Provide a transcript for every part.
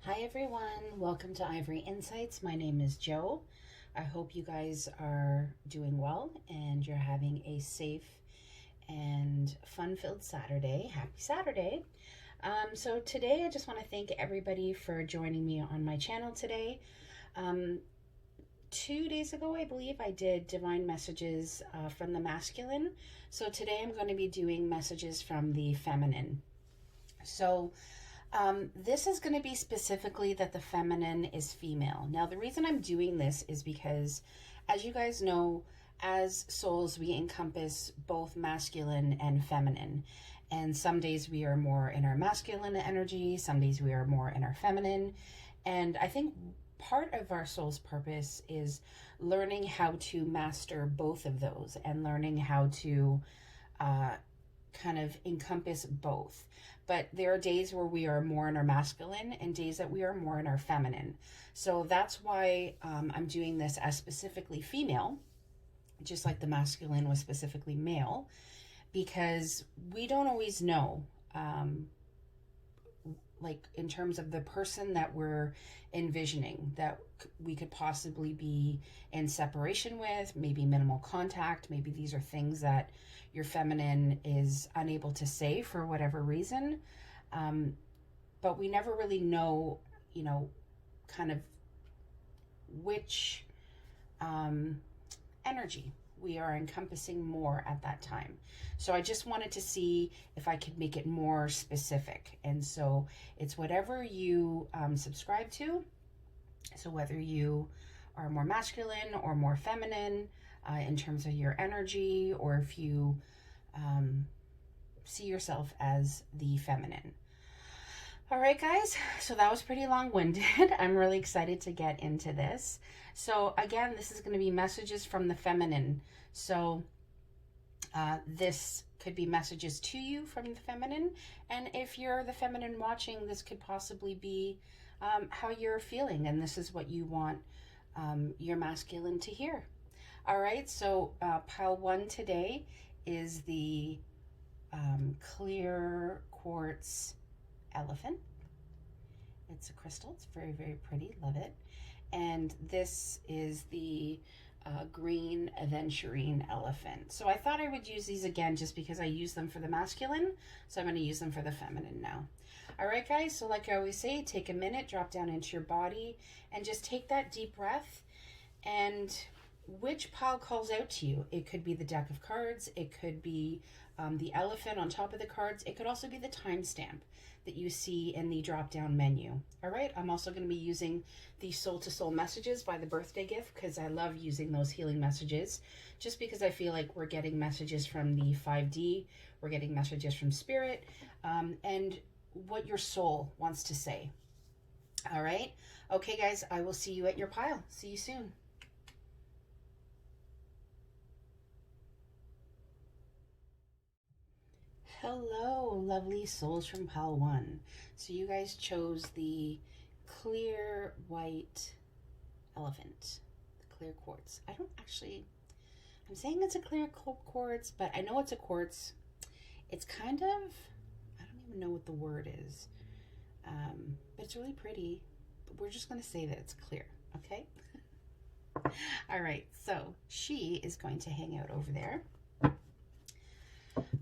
Hi everyone, welcome to Ivory Insights. My name is Jo. I hope you guys are doing well and you're having a safe and fun-filled Saturday. Happy Saturday. So today I just want to thank everybody for joining me on my channel today. 2 days ago, I believe, I did divine messages from the masculine. So today I'm going to be doing messages from the feminine. So this is going to be specifically that the feminine is female. Now, the reason I'm doing this is because, as you guys know, as souls, we encompass both masculine and feminine. And some days we are more in our masculine energy, some days we are more in our feminine. And I think part of our soul's purpose is learning how to master both of those and learning how to kind of encompass both. But there are days where we are more in our masculine and days that we are more in our feminine. So that's why I'm doing this as specifically female, just like the masculine was specifically male, because we don't always know, like in terms of the person that we're envisioning that we could possibly be in separation with, maybe minimal contact, maybe these are things that your feminine is unable to say for whatever reason. But we never really know, kind of which energy we are encompassing more at that time. So I just wanted to see if I could make it more specific. And so it's whatever you subscribe to. So whether you are more masculine or more feminine in terms of your energy, or if you see yourself as the feminine. All right, guys, so that was pretty long-winded. I'm really excited to get into this. So again, this is going to be messages from the feminine. So this could be messages to you from the feminine. And if you're the feminine watching, this could possibly be how you're feeling. And this is what you want your masculine to hear. All right, so pile 1 today is the clear quartz elephant. It's a crystal. It's very, very pretty. Love it. And this is the green aventurine elephant. So I thought I would use these again just because I use them for the masculine. So I'm going to use them for the feminine now. All right, guys. So like I always say, take a minute, drop down into your body, and just take that deep breath. And which pile calls out to you? It could be the deck of cards. It could be the elephant on top of the cards. It could also be the timestamp that you see in the drop-down menu. All right, I'm also going to be using the Soul to Soul messages by the birthday gift because I love using those healing messages, just because I feel like we're getting messages from the 5D, we're getting messages from spirit, and what your soul wants to say. All right, okay, guys, I will see you at your pile. See you soon. Hello, lovely souls from pile 1. So you guys chose the clear white elephant, the clear quartz. I'm saying it's a clear quartz, but I know it's a quartz. It's kind of, I don't even know what the word is, but it's really pretty. But we're just going to say that it's clear, okay? All right, so she is going to hang out over there.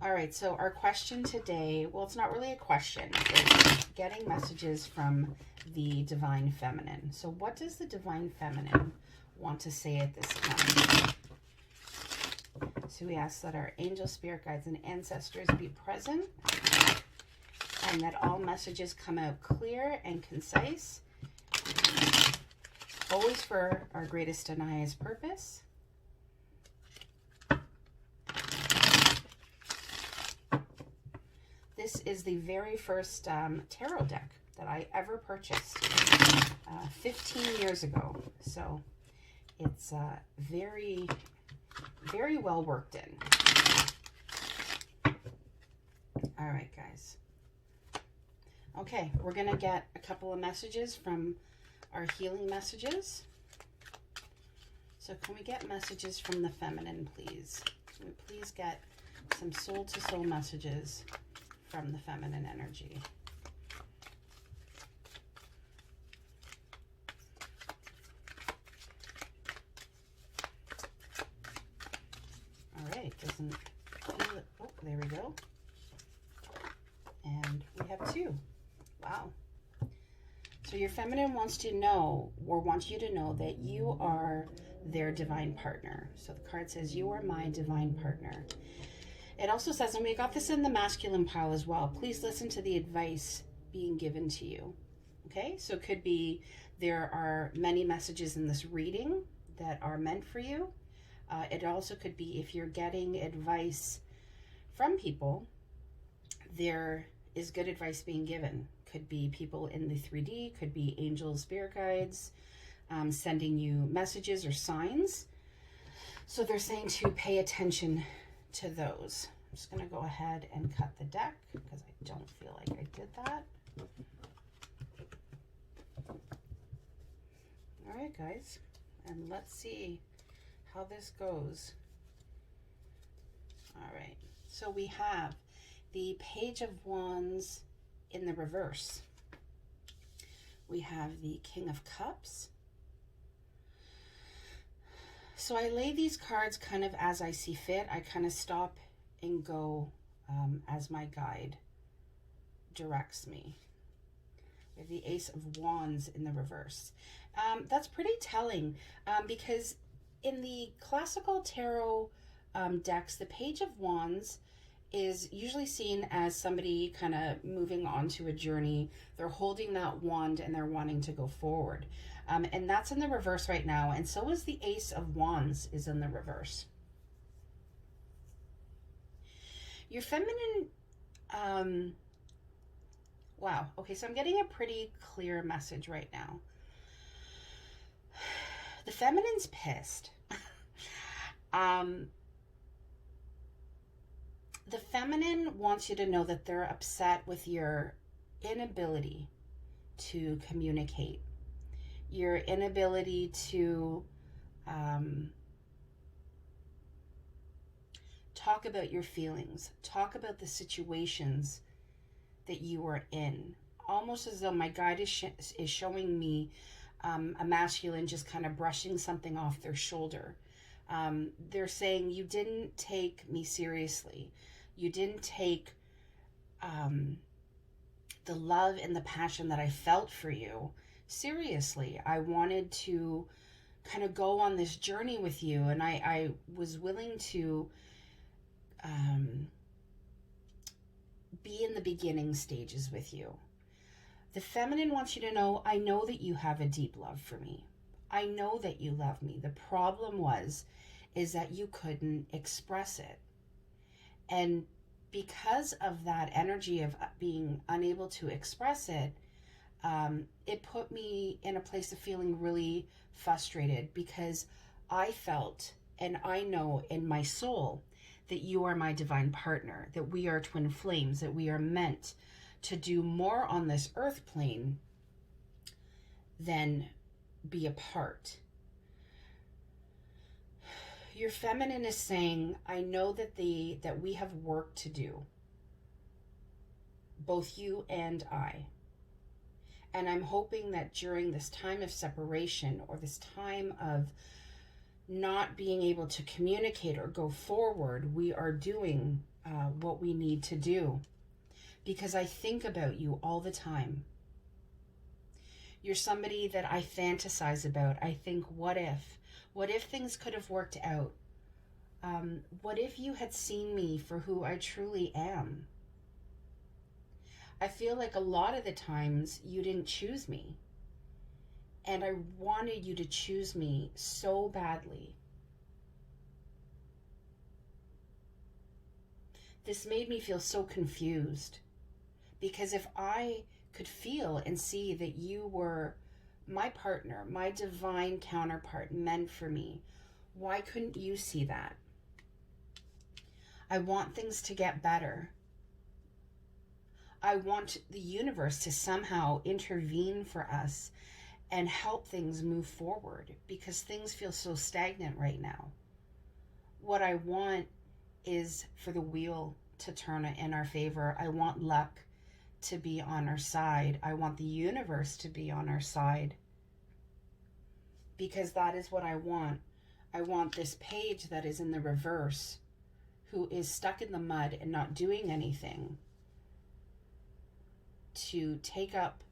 All right, so our question today, well, it's not really a question. It's getting messages from the Divine Feminine. So what does the Divine Feminine want to say at this time? So we ask that our angel, spirit guides, and ancestors be present, and that all messages come out clear and concise, always for our greatest and highest purpose. This is the very first tarot deck that I ever purchased 15 years ago. So it's very, very well worked in. All right, guys. Okay, we're going to get a couple of messages from our healing messages. So can we get messages from the feminine, please? Can we please get some soul-to-soul messages from the feminine energy? doesn't feel it. Oh, there we go. And we have 2. Wow. So your feminine wants to know, or wants you to know, that you are their divine partner. So the card says, you are my divine partner. It also says, and we got this in the masculine pile as well, please listen to the advice being given to you. Okay, so it could be there are many messages in this reading that are meant for you. It also could be if you're getting advice from people, there is good advice being given. Could be people in the 3D, could be angels, spirit guides, sending you messages or signs. So they're saying to pay attention to those. I'm just going to go ahead and cut the deck because I don't feel like I did that. All right, guys, and let's see how this goes. All right, so we have the Page of Wands in the reverse. We have the King of Cups. So I lay these cards kind of as I see fit. I kind of stop and go as my guide directs me. We have the Ace of Wands in the reverse. That's pretty telling because in the classical tarot decks, the Page of Wands is usually seen as somebody kind of moving on to a journey. They're holding that wand and they're wanting to go forward. And that's in the reverse right now. And so is the Ace of Wands is in the reverse. Your feminine, wow. Okay, so I'm getting a pretty clear message right now. The feminine's pissed. The feminine wants you to know that they're upset with your inability to communicate, your inability to talk about your feelings, talk about the situations that you are in. Almost as though my guide is showing me a masculine just kind of brushing something off their shoulder. They're saying, you didn't take me seriously. You didn't take the love and the passion that I felt for you seriously. I wanted to kind of go on this journey with you, and I was willing to be in the beginning stages with you. The feminine wants you to know, I know that you have a deep love for me. I know that you love me. The problem is that you couldn't express it. And because of that energy of being unable to express it, it put me in a place of feeling really frustrated because I felt, and I know in my soul, that you are my divine partner, that we are twin flames, that we are meant to do more on this earth plane than be apart. Your feminine is saying, I know that we have work to do, both you and I. And I'm hoping that during this time of separation or this time of not being able to communicate or go forward, we are doing what we need to do. Because I think about you all the time. You're somebody that I fantasize about. I think, what if things could have worked out? What if you had seen me for who I truly am? I feel like a lot of the times you didn't choose me. And I wanted you to choose me so badly. This made me feel so confused. Because if I could feel and see that you were my partner, my divine counterpart meant for me, why couldn't you see that? I want things to get better. I want the universe to somehow intervene for us and help things move forward because things feel so stagnant right now. What I want is for the wheel to turn in our favor. I want luck to be on our side. I want the universe to be on our side because that is what I want. I want this page that is in the reverse who is stuck in the mud and not doing anything to take up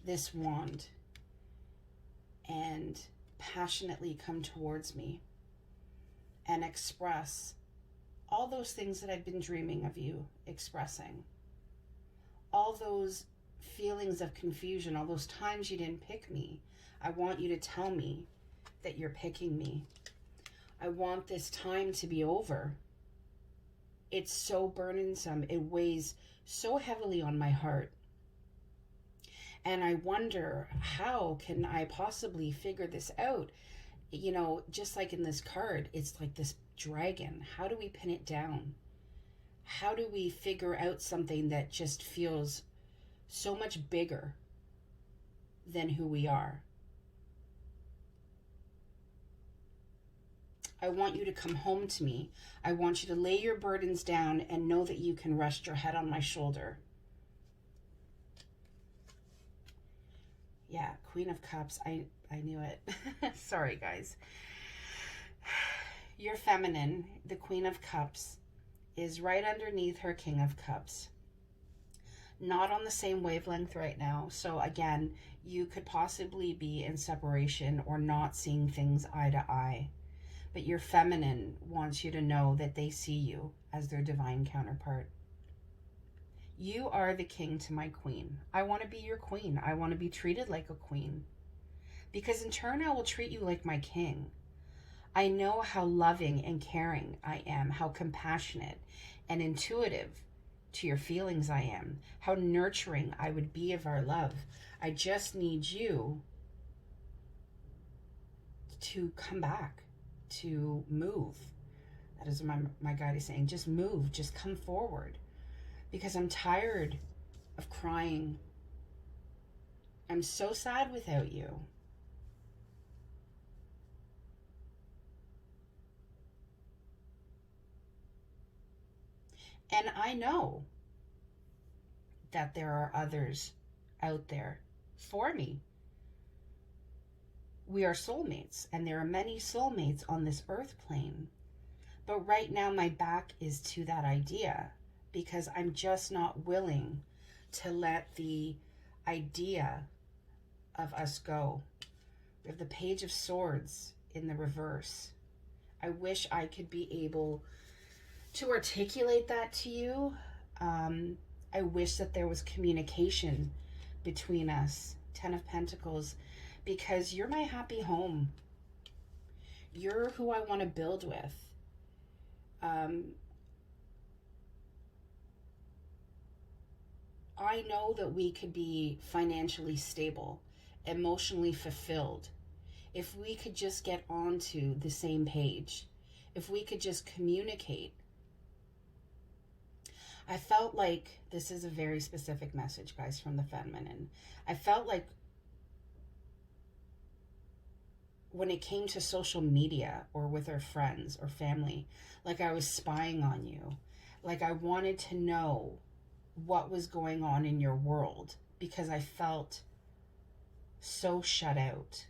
this wand and passionately come towards me and express all those things that I've been dreaming of you expressing. All those feelings of confusion, all those times you didn't pick me. I want you to tell me that you're picking me. I want this time to be over. It's so burdensome. It weighs so heavily on my heart. And I wonder, how can I possibly figure this out? You know, just like in this card, it's like this dragon. How do we pin it down? How do we figure out something that just feels so much bigger than who we are? I want you to come home to me. I want you to lay your burdens down and know that you can rest your head on my shoulder. Yeah, Queen of Cups. I knew it. Sorry, guys. Your feminine, the Queen of Cups, is right underneath her King of Cups. Not on the same wavelength right now. So again, you could possibly be in separation or not seeing things eye to eye. But your feminine wants you to know that they see you as their divine counterpart. You are the king to my queen. I want to be your queen. I want to be treated like a queen. Because in turn, I will treat you like my king. I know how loving and caring I am, how compassionate and intuitive to your feelings I am, how nurturing I would be of our love. I just need you to come back, to move. That is what my guide is saying. Just move, just come forward. Because I'm tired of crying. I'm so sad without you. And I know that there are others out there for me. We are soulmates, and there are many soulmates on this earth plane. But right now my back is to that idea because I'm just not willing to let the idea of us go. We have the Page of Swords in the reverse. I wish I could be able to articulate that to you. I wish that there was communication between us. 10 of Pentacles, because you're my happy home. You're who I want to build with. I know that we could be financially stable, emotionally fulfilled, if we could just get onto the same page, if we could just communicate. I felt like, this is a very specific message, guys, from the feminine. I felt like when it came to social media or with our friends or family, like I was spying on you. Like I wanted to know what was going on in your world because I felt so shut out.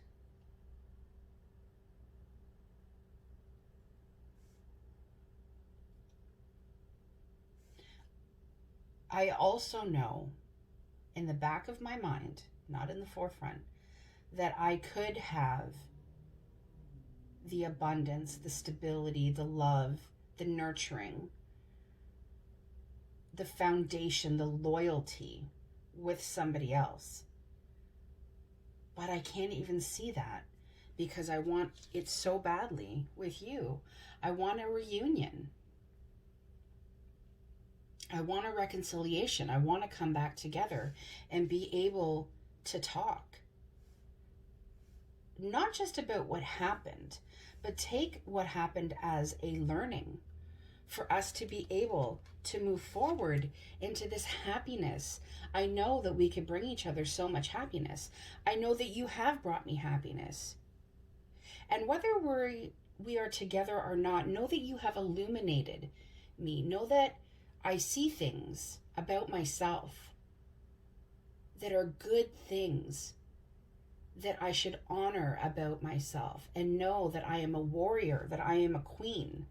I also know in the back of my mind, not in the forefront, that I could have the abundance, the stability, the love, the nurturing, the foundation, the loyalty with somebody else. But I can't even see that because I want it so badly with you. I want a reunion. I want a reconciliation. I want to come back together and be able to talk. Not just about what happened, but take what happened as a learning for us to be able to move forward into this happiness. I know that we could bring each other so much happiness. I know that you have brought me happiness. And whether we are together or not, know that you have illuminated me. Know that I see things about myself that are good things that I should honor about myself and know that I am a warrior, that I am a queen.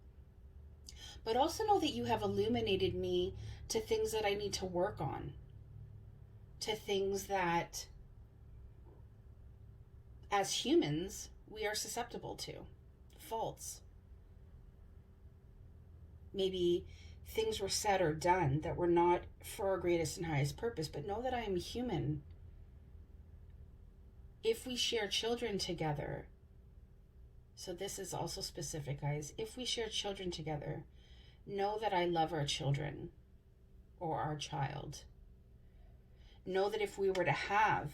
But also know that you have illuminated me to things that I need to work on, to things that, as humans, we are susceptible to. Faults. Maybe things were said or done that were not for our greatest and highest purpose, but know that I am human. If we share children together, so this is also specific, guys, if we share children together, know that I love our children or our child. Know that if we were to have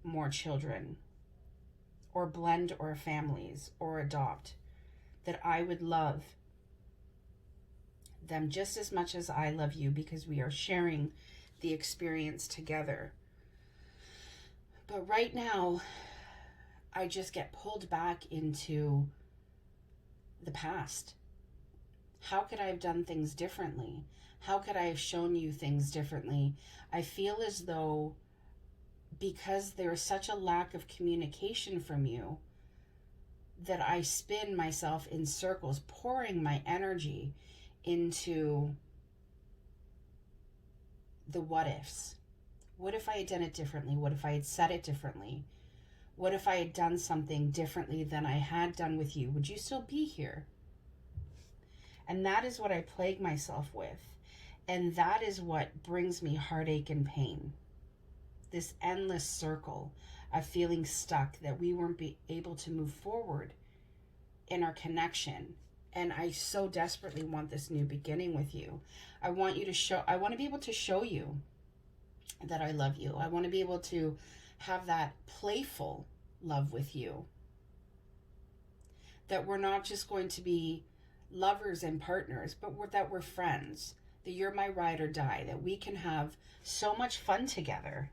more children, or blend our families, or adopt, that I would love them just as much as I love you, because we are sharing the experience together. But right now, I just get pulled back into the past. How could I have done things differently? How could I have shown you things differently? I feel as though, because there is such a lack of communication from you, that I spin myself in circles, pouring my energy into the what ifs. What if I had done it differently? What if I had said it differently? What if I had done something differently than I had done with you? Would you still be here? And that is what I plague myself with. And that is what brings me heartache and pain. This endless circle of feeling stuck, that we weren't able to move forward in our connection. And I so desperately want this new beginning with you. I want to be able to show you that I love you. I want to be able to have that playful love with you. That we're not just going to be lovers and partners, but that we're friends. That you're my ride or die. That we can have so much fun together.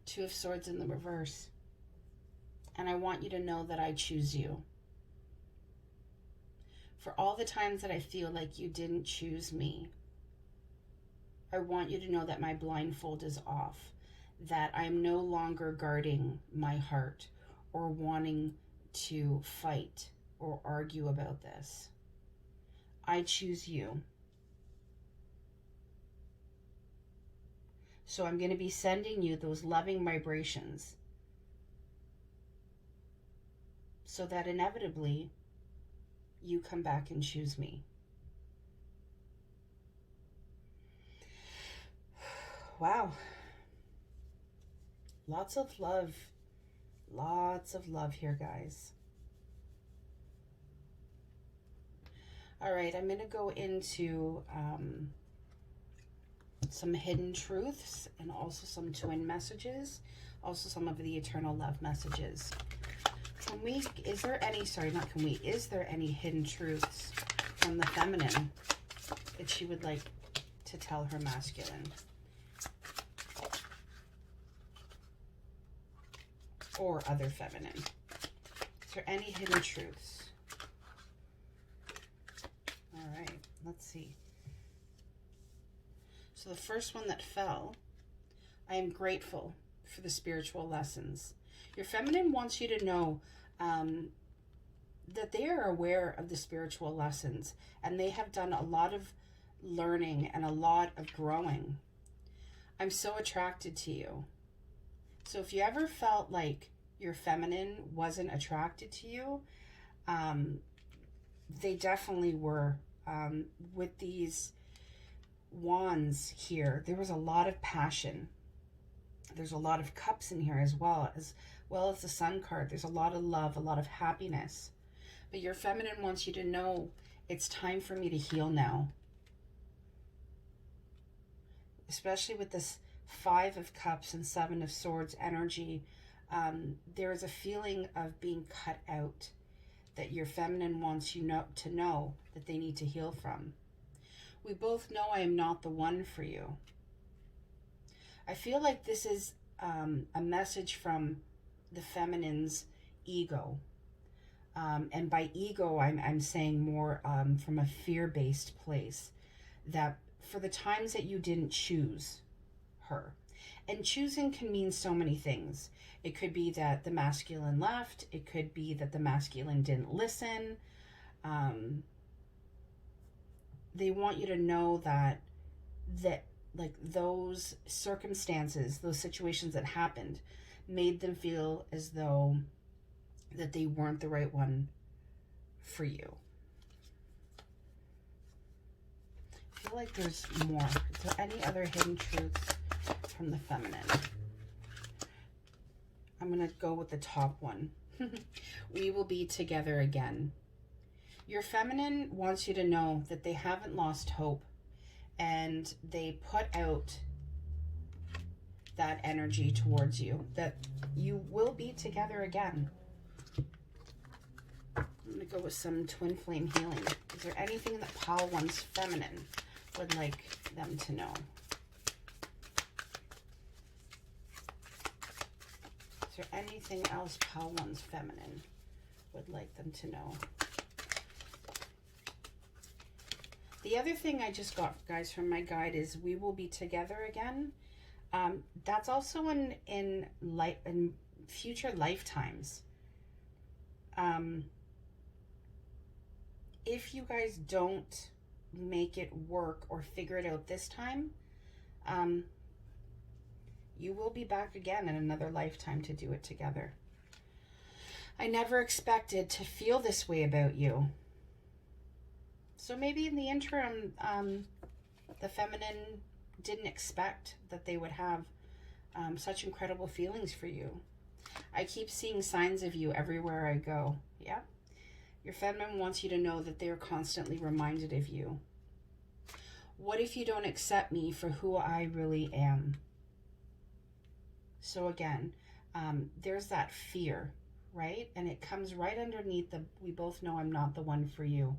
Two of Swords in the reverse. And I want you to know that I choose you. For all the times that I feel like you didn't choose me, I want you to know that my blindfold is off. That I'm no longer guarding my heart or wanting to fight or argue about this. I choose you. So I'm going to be sending you those loving vibrations, so that inevitably you come back and choose me. Wow. Lots of love. Lots of love here, guys. All right, I'm going to go into some hidden truths and also some twin messages, also some of the eternal love messages. Is there any hidden truths from the feminine that she would like to tell her masculine? Or other feminine? Is there any hidden truths? All right, let's see. So the first one that fell, I am grateful for the spiritual lessons. Your feminine wants you to know that they are aware of the spiritual lessons, and they have done a lot of learning and a lot of growing. I'm so attracted to you. So if you ever felt like your feminine wasn't attracted to you, they definitely were. With these wands here, there was a lot of passion. There's a lot of cups in here as well as the sun card. There's a lot of love, a lot of happiness. But your feminine wants you to know it's time for me to heal now. Especially with this 5 of Cups and 7 of Swords energy, there is a feeling of being cut out that your feminine wants you to know that they need to heal from. We both know I am not the one for you. I feel like this is a message from the feminine's ego. And by ego, I'm saying more from a fear-based place. That for the times that you didn't choose her, And choosing can mean so many things. It could be that the masculine left. It could be that the masculine didn't listen. They want you to know that like those circumstances, those situations that happened made them feel as though that they weren't the right one for you. I feel like there's more. Is there any other hidden truths from the feminine? I'm going to go with the top one. We will be together again. Your feminine wants you to know that they haven't lost hope, and they put out that energy towards you, that you will be together again. I'm going to go with some twin flame healing. Is there anything that Pile One's feminine would like them to know? Is there anything else Pile One's feminine would like them to know? The other thing I just got, guys, from my guide is we will be together again. That's also in future lifetimes. If you guys don't make it work or figure it out this time, you will be back again in another lifetime to do it together. I never expected to feel this way about you. So maybe in the interim, the feminine didn't expect that they would have such incredible feelings for you. I keep seeing signs of you everywhere I go. Yeah. Your feminine wants you to know that they're constantly reminded of you. What if you don't accept me for who I really am? So again, there's that fear, right? And it comes right underneath we both know I'm not the one for you.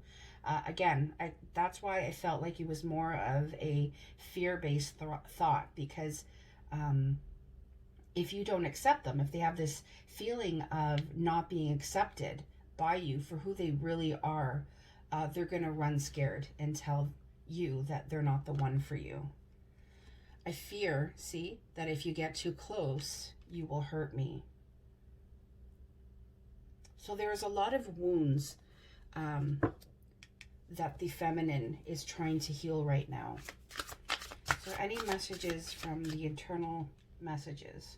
Again, that's why I felt like it was more of a fear-based thought, because if you don't accept them, if they have this feeling of not being accepted by you for who they really are, they're going to run scared and tell you that they're not the one for you. I fear, see, that if you get too close, you will hurt me. So there's a lot of wounds that the feminine is trying to heal right now. So any messages from the internal messages?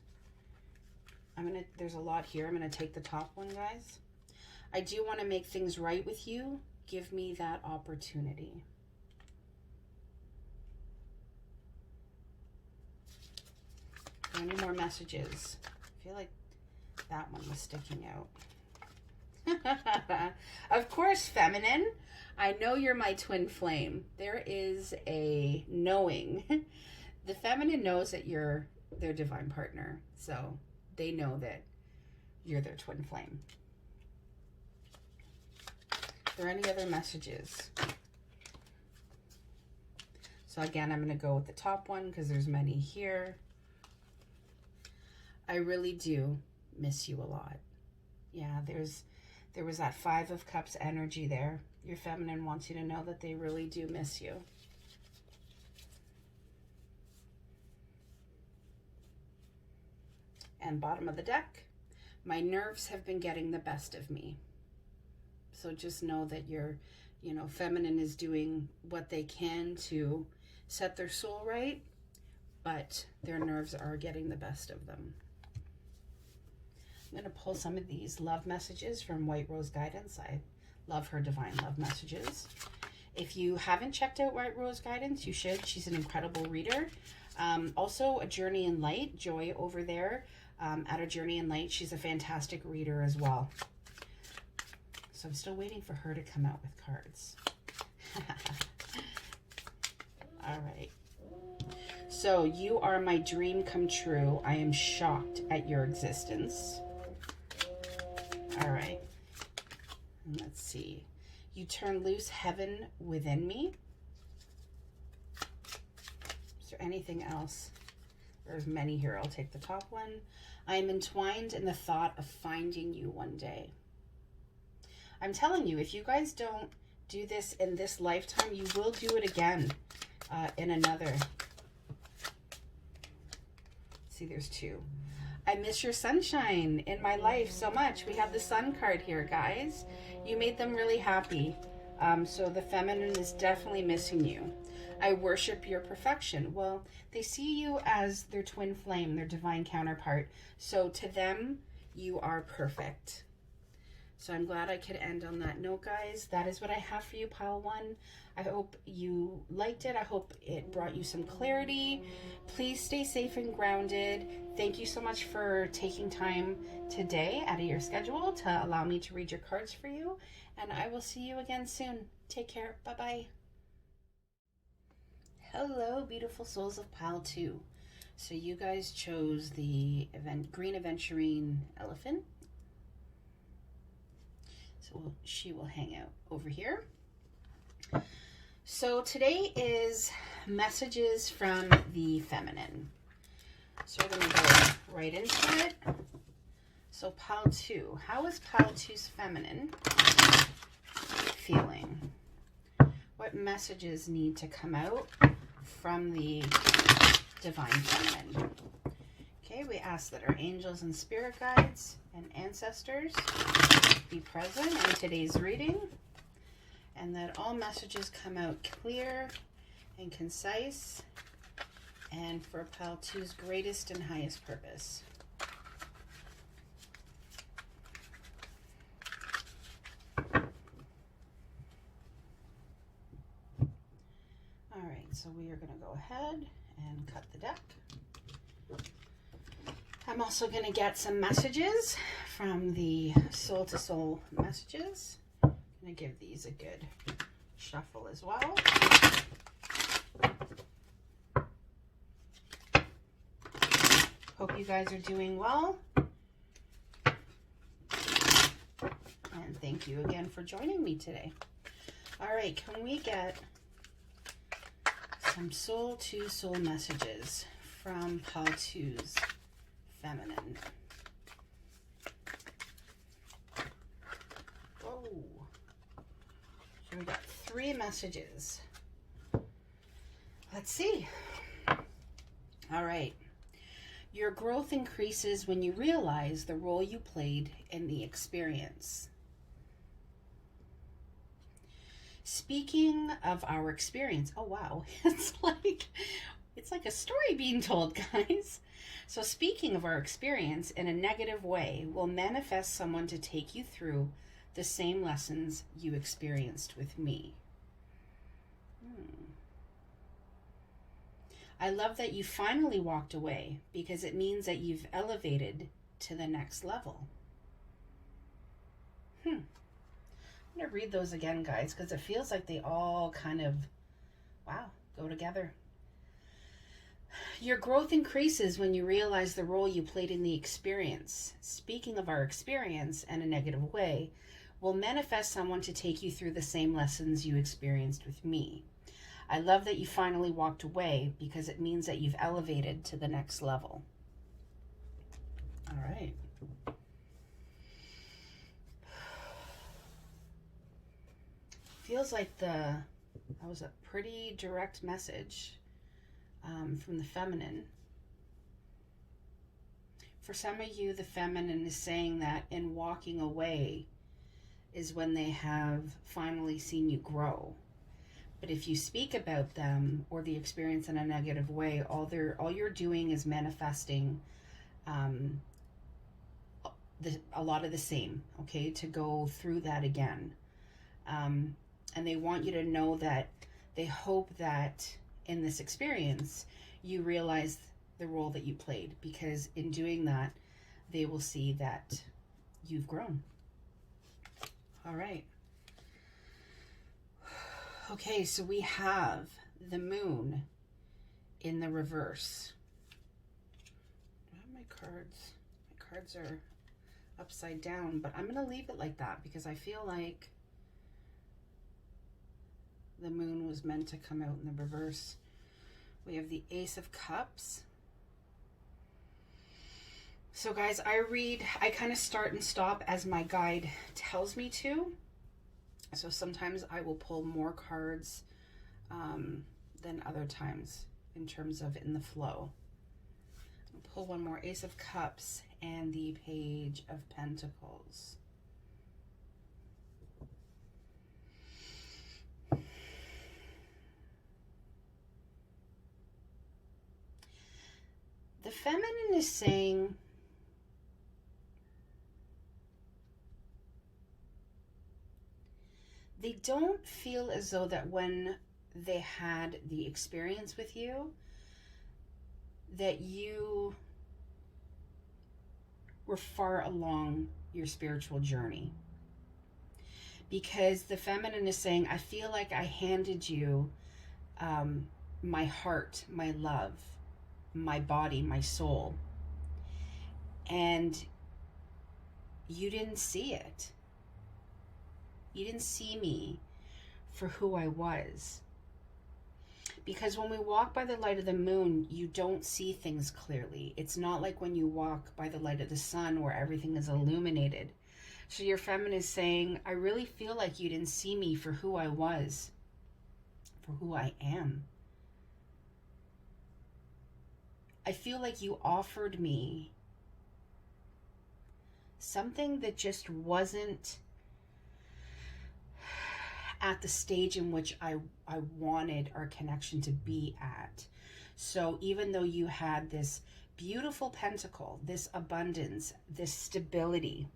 There's a lot here. I'm gonna take the top one, guys. I do want to make things right with you. Give me that opportunity. Any more messages? I feel like that one was sticking out. Of course, feminine. I know you're my twin flame. There is a knowing. The feminine knows that you're their divine partner. So they know that you're their twin flame. Are there any other messages? So again, I'm going to go with the top one because there's many here. I really do miss you a lot. Yeah, there was that 5 of Cups energy there. Your feminine wants you to know that they really do miss you. And bottom of the deck, my nerves have been getting the best of me. So just know that your, feminine is doing what they can to set their soul right, but their nerves are getting the best of them. I'm going to pull some of these love messages from White Rose Guidance. I love her divine love messages. If you haven't checked out White Rose Guidance, you should. She's an incredible reader. Also, A Journey in Light, Joy over there at A Journey in Light. She's a fantastic reader as well. So I'm still waiting for her to come out with cards. All right. So, you are my dream come true. I am shocked at your existence. All right. Let's see. You turn loose heaven within me. Is there anything else? There's many here. I'll take the top one. I am entwined in the thought of finding you one day. I'm telling you, if you guys don't do this in this lifetime, you will do it again in another. See, there's two. I miss your sunshine in my life so much. We have the sun card here, guys. You made them really happy. So the feminine is definitely missing you. I worship your perfection. Well, they see you as their twin flame, their divine counterpart. So to them, you are perfect. So I'm glad I could end on that note, guys. That is what I have for you, pile one. I hope you liked it. I hope it brought you some clarity. Please stay safe and grounded. Thank you so much for taking time today out of your schedule to allow me to read your cards for you. And I will see you again soon. Take care. Bye-bye. Hello, beautiful souls of pile 2. So you guys chose the green aventurine elephant. So she will hang out over here. So today is messages from the feminine. So we're going to go right into it. So pile 2. How is pile 2's feminine feeling? What messages need to come out from the divine feminine? Okay, we ask that our angels and spirit guides and ancestors be present in today's reading, and that all messages come out clear and concise and for pile 2's greatest and highest purpose. All right, so we are going to go ahead and cut the deck. I'm also going to get some messages from the soul to soul messages. I'm going to give these a good shuffle as well. Hope you guys are doing well. And thank you again for joining me today. All right, can we get some soul to soul messages from pile 2's feminine? Whoa. So we got 3 messages. Let's see. All right. Your growth increases when you realize the role you played in the experience. Speaking of our experience, oh wow, it's like a story being told, guys. So speaking of our experience in a negative way will manifest someone to take you through the same lessons you experienced with me. I love that you finally walked away because it means that you've elevated to the next level. I'm going to read those again, guys, because it feels like they all kind of, wow, go together. Your growth increases when you realize the role you played in the experience. Speaking of our experience in a negative way, will manifest someone to take you through the same lessons you experienced with me. I love that you finally walked away because it means that you've elevated to the next level. All right. Feels like that was a pretty direct message from the feminine. For some of you, the feminine is saying that in walking away is when they have finally seen you grow. But if you speak about them or the experience in a negative way, all you're doing is manifesting a lot of the same, okay, to go through that again. And they want you to know that they hope that in this experience, you realize the role that you played, because in doing that, they will see that you've grown. All right. Okay, so we have the moon in the reverse. I have my cards. My cards are upside down, but I'm going to leave it like that because I feel like the moon was meant to come out in the reverse. We have the Ace of Cups. So guys, I kind of start and stop as my guide tells me to. So sometimes I will pull more cards than other times in terms of in the flow. Pull one more, Ace of Cups and the Page of Pentacles. The feminine is saying, they don't feel as though that when they had the experience with you, that you were far along your spiritual journey. Because the feminine is saying, I feel like I handed you my heart, my love, my body, my soul, and you didn't see it. You didn't see me for who I was. Because when we walk by the light of the moon, you don't see things clearly. It's not like when you walk by the light of the sun where everything is illuminated. So your feminine is saying, I really feel like you didn't see me for who I was, for who I am. I feel like you offered me something that just wasn't at the stage in which I wanted our connection to be at. So even though you had this beautiful pentacle, this abundance, this stability,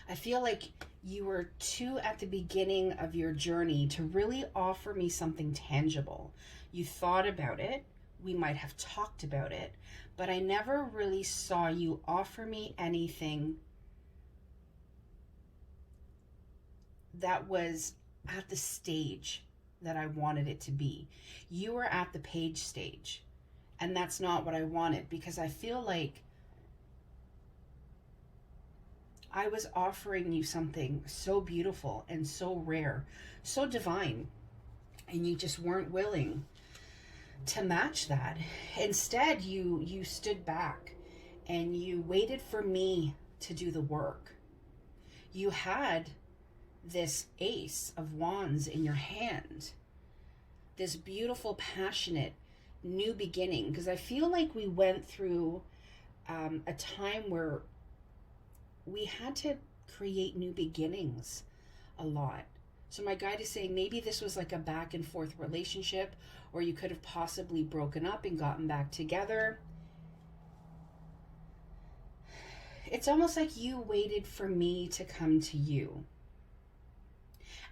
I feel like you were too at the beginning of your journey to really offer me something tangible. You thought about it, we might have talked about it, but I never really saw you offer me anything that was at the stage that I wanted it to be. You were at the page stage, and that's not what I wanted, because I feel like I was offering you something so beautiful and so rare, so divine, and you just weren't willing to match that. Instead, you stood back and you waited for me to do the work. You had this Ace of Wands in your hand, this beautiful, passionate new beginning, because I feel like we went through a time where we had to create new beginnings a lot. So my guide is saying maybe this was like a back and forth relationship, or you could have possibly broken up and gotten back together. It's almost like you waited for me to come to you.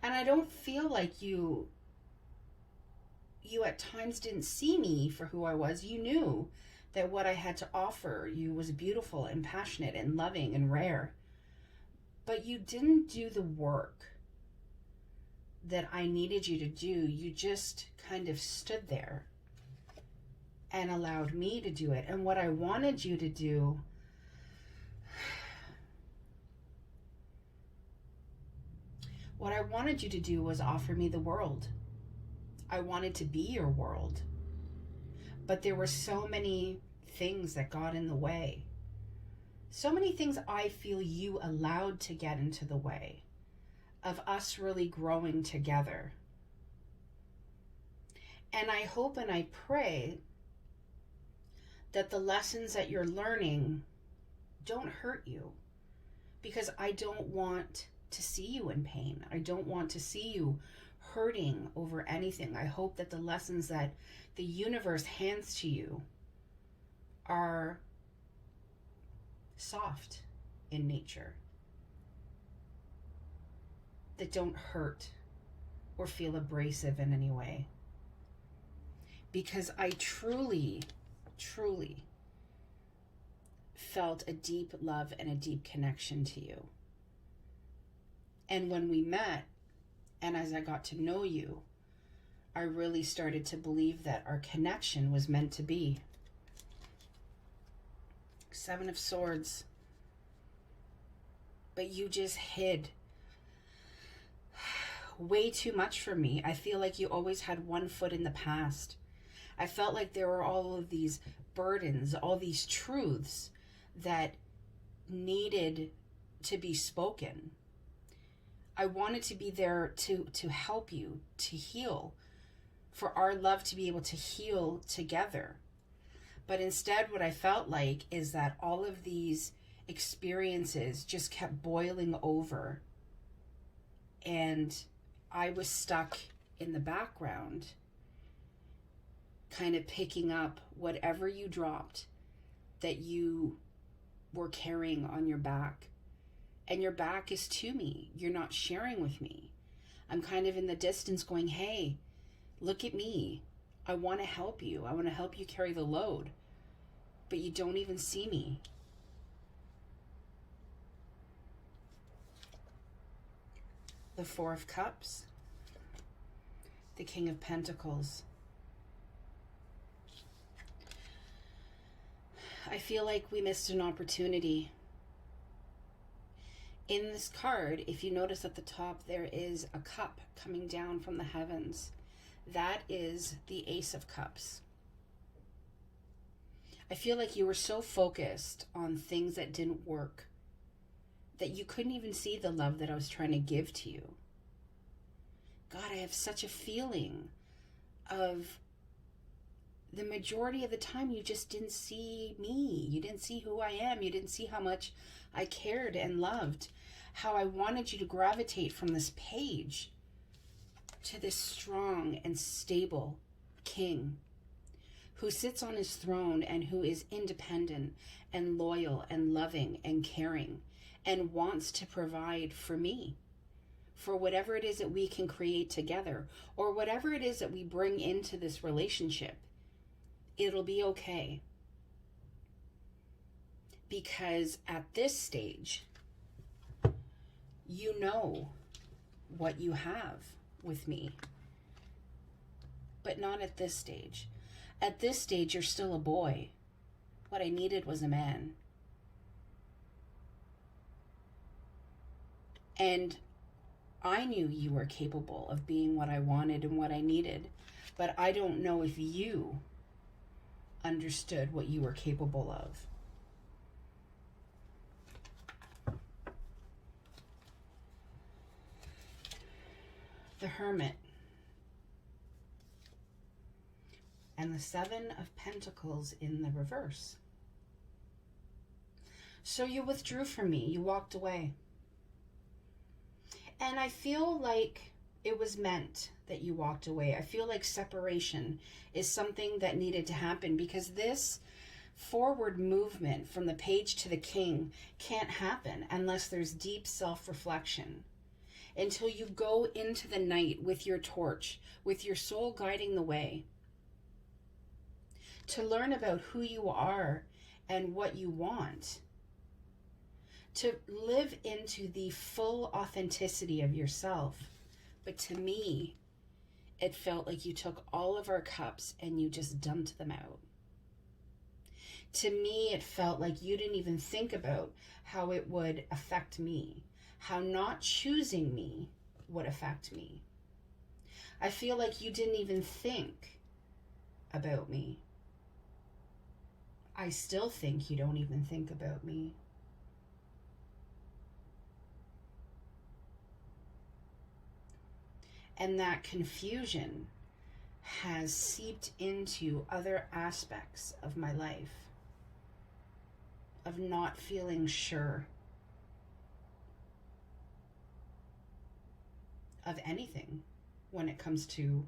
And I don't feel like you at times didn't see me for who I was. You knew that what I had to offer you was beautiful and passionate and loving and rare. But you didn't do the work that I needed you to do. You just kind of stood there and allowed me to do it. And what I wanted you to do, what I wanted you to do was offer me the world. I wanted to be your world. But there were so many things that got in the way. So many things I feel you allowed to get into the way of us really growing together. And I hope and I pray that the lessons that you're learning don't hurt you, because I don't want to see you in pain. I don't want to see you hurting over anything. I hope that the lessons that the universe hands to you are soft in nature, that don't hurt or feel abrasive in any way. Because I truly, truly felt a deep love and a deep connection to you. And when we met, and as I got to know you, I really started to believe that our connection was meant to be. Seven of Swords. But you just hid way too much from me. I feel like you always had one foot in the past. I felt like there were all of these burdens, all these truths that needed to be spoken. I wanted to be there to help you, to heal, for our love to be able to heal together. But instead, what I felt like is that all of these experiences just kept boiling over, and I was stuck in the background, kind of picking up whatever you dropped that you were carrying on your back. And your back is to me. You're not sharing with me. I'm kind of in the distance going, hey, look at me. I want to help you. I want to help you carry the load. But you don't even see me. The Four of Cups. The King of Pentacles. I feel like we missed an opportunity. In this card, if you notice at the top, there is a cup coming down from the heavens. That is the Ace of Cups. I feel like you were so focused on things that didn't work that you couldn't even see the love that I was trying to give to you. God, I have such a feeling of the majority of the time you just didn't see me. You didn't see who I am. You didn't see how much I cared and loved, how I wanted you to gravitate from this page to this strong and stable king who sits on his throne and who is independent and loyal and loving and caring and wants to provide for me, for whatever it is that we can create together or whatever it is that we bring into this relationship. It'll be okay. Because at this stage, you know what you have with me. But not at this stage. At this stage, you're still a boy. What I needed was a man. And I knew you were capable of being what I wanted and what I needed. But I don't know if you understood what you were capable of. The Hermit. And the Seven of Pentacles in the reverse. So you withdrew from me. You walked away. And I feel like it was meant that you walked away. I feel like separation is something that needed to happen because this forward movement from the page to the king can't happen unless there's deep self-reflection. Until you go into the night with your torch, with your soul guiding the way, to learn about who you are and what you want, to live into the full authenticity of yourself. But to me, it felt like you took all of our cups and you just dumped them out. To me, it felt like you didn't even think about how it would affect me, how not choosing me would affect me. I feel like you didn't even think about me. I still think you don't even think about me. And that confusion has seeped into other aspects of my life, of not feeling sure of anything when it comes to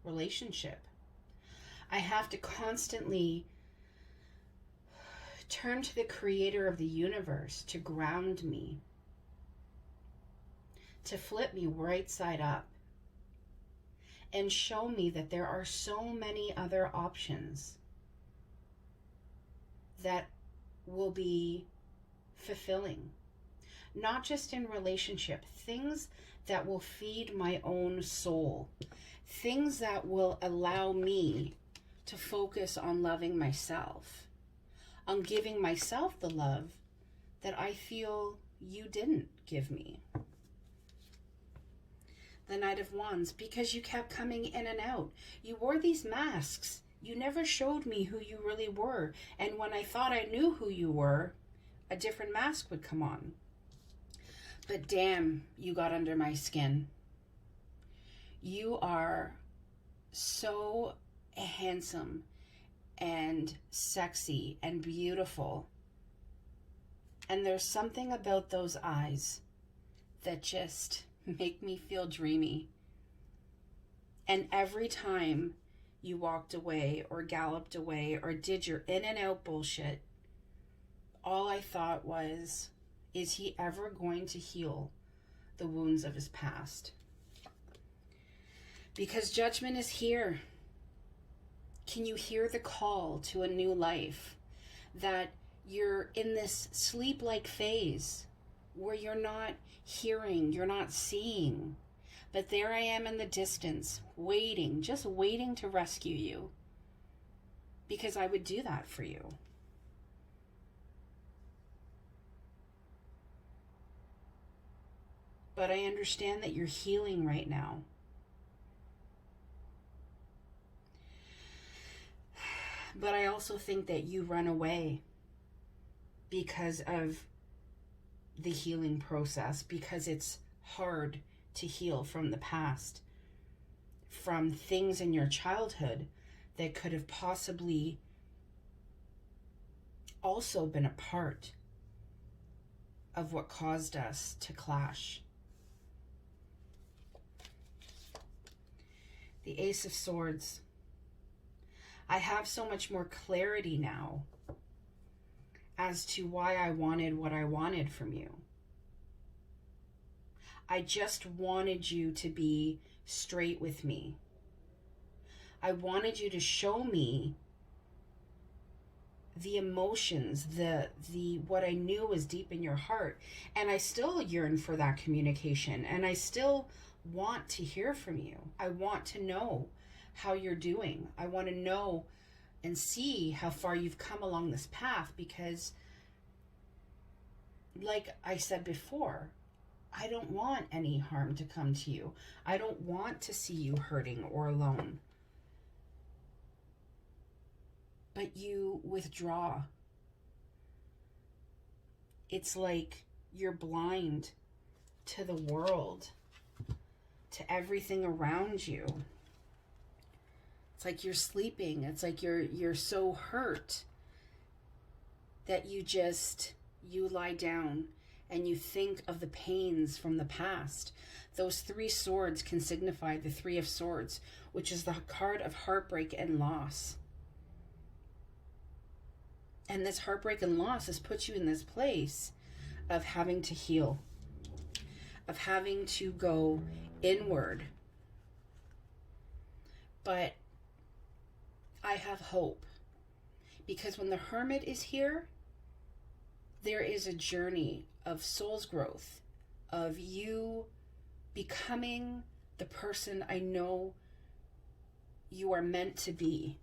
relationship. I have to constantly turn to the creator of the universe to ground me, to flip me right side up and show me that there are so many other options that will be fulfilling, not just in relationship, things that will feed my own soul, things that will allow me to focus on loving myself, on giving myself the love that I feel you didn't give me. The Knight of Wands, because you kept coming in and out. You wore these masks. You never showed me who you really were. And when I thought I knew who you were, a different mask would come on. But damn, you got under my skin. You are so handsome and sexy and beautiful. And there's something about those eyes that just make me feel dreamy. And every time you walked away or galloped away or did your in and out bullshit, all I thought was, is he ever going to heal the wounds of his past? Because judgment is here. Can you hear the call to a new life? That you're in this sleep-like phase where you're not hearing, you're not seeing. But there I am in the distance, waiting, just waiting to rescue you. Because I would do that for you. But I understand that you're healing right now. But I also think that you run away because of the healing process, because it's hard to heal from the past, from things in your childhood that could have possibly also been a part of what caused us to clash. The Ace of Swords. I have so much more clarity now as to why I wanted what I wanted from you. I just wanted you to be straight with me. I wanted you to show me the emotions, the what I knew was deep in your heart. And I still yearn for that communication, and I still want to hear from you. I want to know how you're doing. I want to know and see how far you've come along this path, because like I said before, I don't want any harm to come to you. I don't want to see you hurting or alone. But you withdraw. It's like you're blind to the world, to everything around you. It's like you're sleeping. It's like you're so hurt that you lie down and you think of the pains from the past. Those 3 swords can signify the 3 of Swords, which is the card of heartbreak and loss. And this heartbreak and loss has put you in this place of having to heal, of having to go inward. But I have hope, because when the Hermit is here, there is a journey of soul's growth, of you becoming the person I know you are meant to be.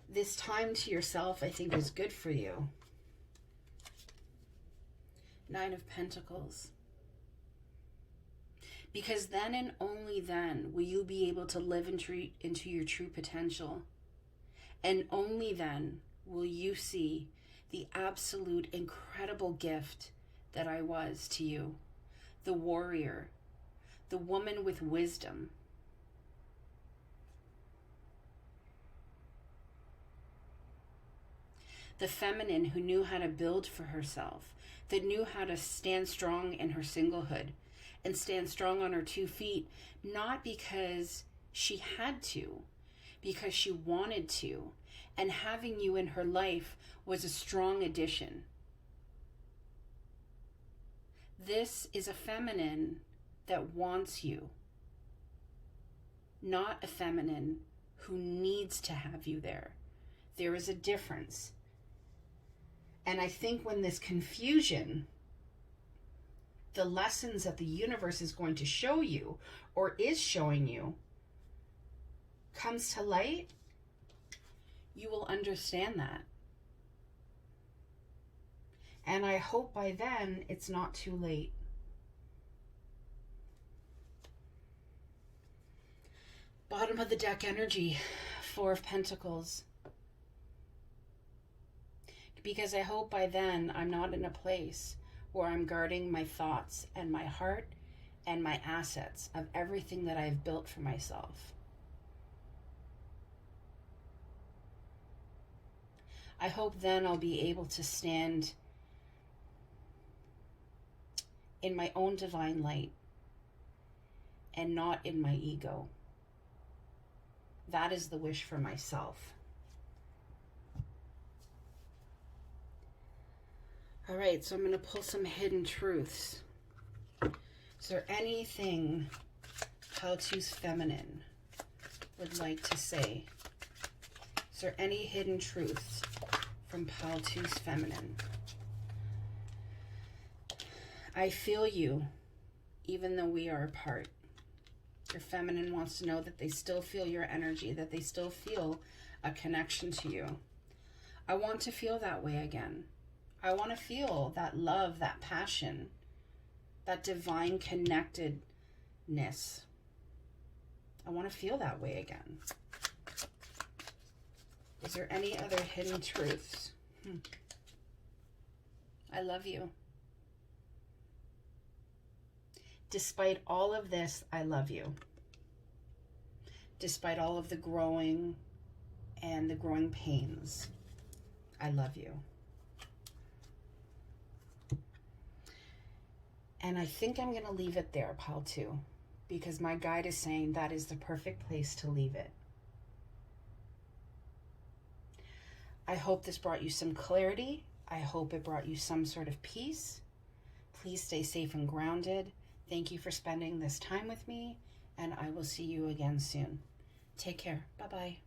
This time to yourself, I think, is good for you. 9 of Pentacles. Because then and only then will you be able to live into your true potential. And only then will you see the absolute incredible gift that I was to you. The warrior, the woman with wisdom. The feminine who knew how to build for herself, that knew how to stand strong in her singlehood and stand strong on her 2 feet, not because she had to, because she wanted to. And having you in her life was a strong addition. This is a feminine that wants you, not a feminine who needs to have you there. There is a difference. And I think when this confusion, the lessons that the universe is going to show you, or is showing you, comes to light, you will understand that. And I hope by then it's not too late. Bottom of the deck energy, 4 of Pentacles. Because I hope by then I'm not in a place where I'm guarding my thoughts and my heart and my assets of everything that I've built for myself. I hope then I'll be able to stand in my own divine light and not in my ego. That is the wish for myself. All right, so I'm going to pull some hidden truths. Is there anything Paltu's feminine would like to say? Is there any hidden truths from Paltu's feminine? I feel you, even though we are apart. Your feminine wants to know that they still feel your energy, that they still feel a connection to you. I want to feel that way again. I want to feel that love, that passion, that divine connectedness. I want to feel that way again. Is there any other hidden truths? I love you. Despite all of this, I love you. Despite all of the growing and the growing pains, I love you. And I think I'm going to leave it there, Paltu, because my guide is saying that is the perfect place to leave it. I hope this brought you some clarity. I hope it brought you some sort of peace. Please stay safe and grounded. Thank you for spending this time with me, and I will see you again soon. Take care. Bye-bye.